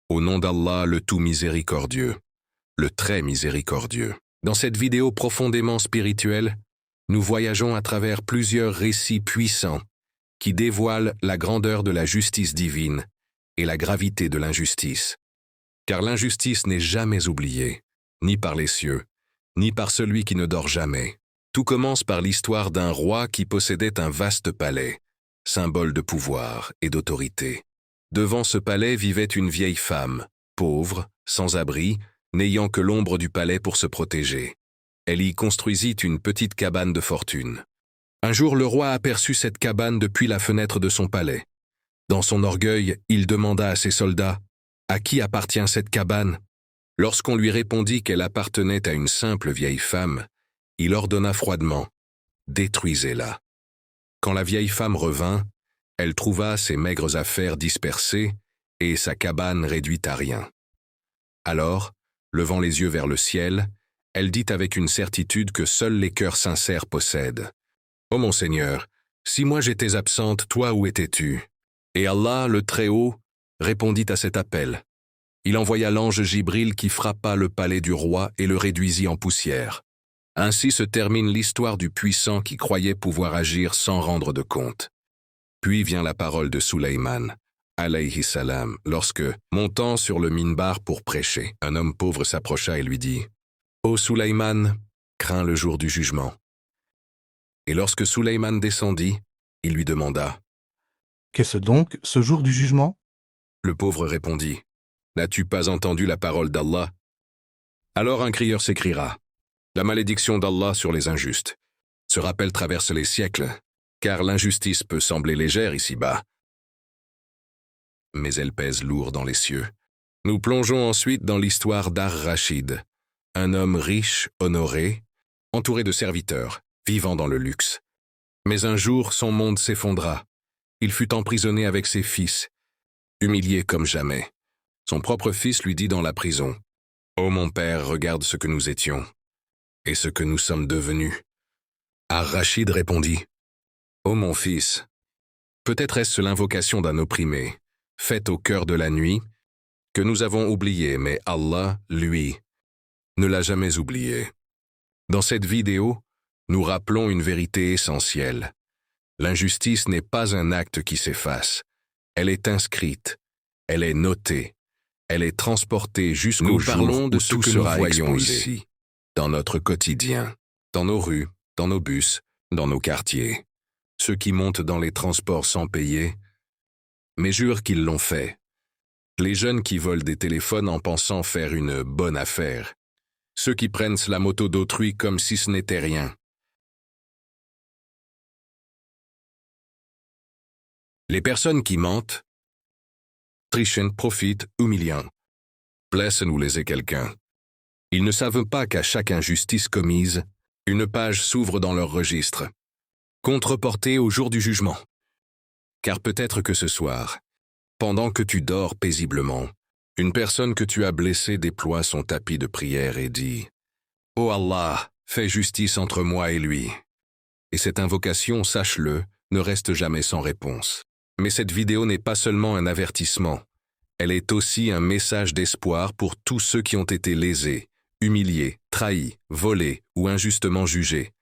Au nom d'Allah, le tout miséricordieux, le très miséricordieux. Dans cette vidéo profondément spirituelle, nous voyageons à travers plusieurs récits puissants qui dévoilent la grandeur de la justice divine et la gravité de l'injustice. Car l'injustice n'est jamais oubliée, ni par les cieux, ni par celui qui ne dort jamais. Tout commence par l'histoire d'un roi qui possédait un vaste palais, symbole de pouvoir et d'autorité. Devant ce palais vivait une vieille femme, pauvre, sans abri, n'ayant que l'ombre du palais pour se protéger. Elle y construisit une petite cabane de fortune. Un jour, le roi aperçut cette cabane depuis la fenêtre de son palais. Dans son orgueil, il demanda à ses soldats « À qui appartient cette cabane ?» Lorsqu'on lui répondit qu'elle appartenait à une simple vieille femme, il ordonna froidement « Détruisez-la ». Quand la vieille femme revint, elle trouva ses maigres affaires dispersées et sa cabane réduite à rien. Alors, levant les yeux vers le ciel, elle dit avec une certitude que seuls les cœurs sincères possèdent. « Ô mon Seigneur, si moi j'étais absente, toi où étais-tu » Et Allah, le Très-Haut, répondit à cet appel. Il envoya l'ange Jibril qui frappa le palais du roi et le réduisit en poussière. Ainsi se termine l'histoire du puissant qui croyait pouvoir agir sans rendre de compte. Puis vient la parole de Suleyman, alayhi salam, lorsque, montant sur le minbar pour prêcher, un homme pauvre s'approcha et lui dit « Ô Suleyman, crains le jour du jugement. » Et lorsque Suleyman descendit, il lui demanda « Qu'est-ce donc ce jour du jugement ?» Le pauvre répondit « N'as-tu pas entendu la parole d'Allah ?» Alors un crieur s'écriera « La malédiction d'Allah sur les injustes. Ce rappel traverse les siècles, car l'injustice peut sembler légère ici-bas. Mais elle pèse lourd dans les cieux. » Nous plongeons ensuite dans l'histoire d'Ar-Rachid, un homme riche, honoré, entouré de serviteurs, vivant dans le luxe. Mais un jour, son monde s'effondra. Il fut emprisonné avec ses fils, humilié comme jamais. Son propre fils lui dit dans la prison, « Ô mon père, regarde ce que nous étions, et ce que nous sommes devenus. » Ar-Rachid répondit, « Ô mon fils, peut-être est-ce l'invocation d'un opprimé, faite au cœur de la nuit, que nous avons oublié, mais Allah, lui, ne l'a jamais oublié. » Dans cette vidéo, nous rappelons une vérité essentielle. L'injustice n'est pas un acte qui s'efface. Elle est inscrite, elle est notée, elle est transportée jusqu'au jour où tout sera exposé ici, dans notre quotidien, dans nos rues, dans nos bus, dans nos quartiers. Ceux qui montent dans les transports sans payer, mais jurent qu'ils l'ont fait. Les jeunes qui volent des téléphones en pensant faire une bonne affaire. Ceux qui prennent la moto d'autrui comme si ce n'était rien. Les personnes qui mentent, trichent, profitent, humiliant, blessent ou lésent quelqu'un. Ils ne savent pas qu'à chaque injustice commise, une page s'ouvre dans leur registre, contreportée au jour du jugement. Car peut-être que ce soir, pendant que tu dors paisiblement, une personne que tu as blessée déploie son tapis de prière et dit « Ô Allah, fais justice entre moi et lui. » Et cette invocation, sache-le, ne reste jamais sans réponse. Mais cette vidéo n'est pas seulement un avertissement, elle est aussi un message d'espoir pour tous ceux qui ont été lésés, humiliés, trahis, volés ou injustement jugés.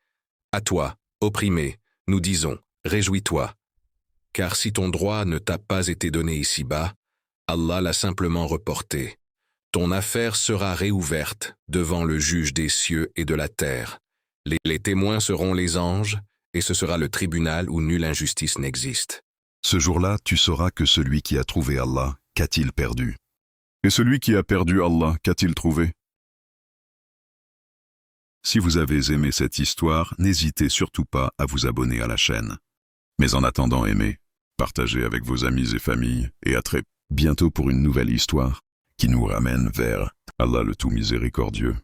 À toi, opprimé, nous disons, réjouis-toi. Car si ton droit ne t'a pas été donné ici-bas, Allah l'a simplement reporté. Ton affaire sera réouverte devant le juge des cieux et de la terre. Les témoins seront les anges, et ce sera le tribunal où nulle injustice n'existe. Ce jour-là, tu sauras que celui qui a trouvé Allah, qu'a-t-il perdu? Et celui qui a perdu Allah, qu'a-t-il trouvé? Si vous avez aimé cette histoire, n'hésitez surtout pas à vous abonner à la chaîne. Mais en attendant, aimez, partagez avec vos amis et familles, et à très bientôt pour une nouvelle histoire qui nous ramène vers Allah le tout miséricordieux.